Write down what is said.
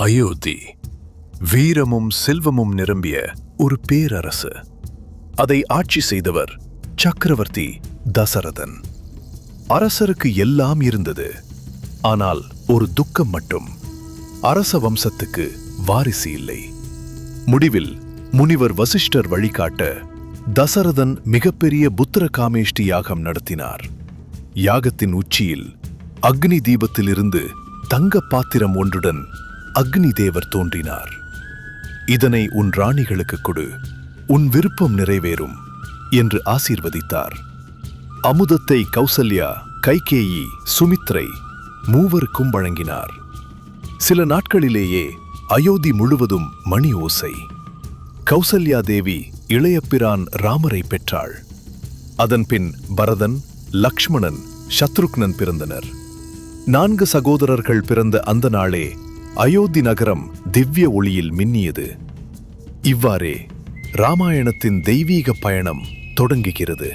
அயோத்தி வீரமும் செல்வமும் நிரம்பிய ஒரு பேரரசு. அதை ஆட்சி செய்தவர் சக்கரவர்த்தி தசரதன். அரசருக்கு எல்லாம் இருந்தது. ஆனால் ஒரு துக்கம் மட்டும். அரச வம்சத்துக்கு வாரிசு இல்லை. முடிவில் முனிவர் வசிஷ்டர் வழிகாட்ட தசரதன் மிகப்பெரிய புத்திர காமேஷ்டி யாகம் நடத்தினார். யாகத்தின் உச்சியில் அக்னி தீபத்திலிருந்து தங்க பாத்திரம் ஒன்றுடன் அக்னி தேவர் தோன்றினார். இதனை உன் ராணிகளுக்கு கொடு, உன் விருப்பம் நிறைவேறும் என்று ஆசீர்வதித்தார். அமுதத்தை கௌசல்யா, கைகேயி, சுமித்ரை மூவருக்கும் வழங்கினார். சில நாட்களிலேயே அயோத்தி முழுவதும் மணி ஓசை. கௌசல்யா தேவி இளையபிரான் ராமரை பெற்றாள். அதன்பின் பரதன், லக்ஷ்மணன், சத்ருக்னன் பிறந்தனர். 4 சகோதரர்கள் பிறந்த அந்த நாளே அயோத்தி நகரம் திவ்ய ஒளியில் மின்னியது. இவ்வாறே ராமாயணத்தின் தெய்வீக பயணம் தொடங்குகிறது.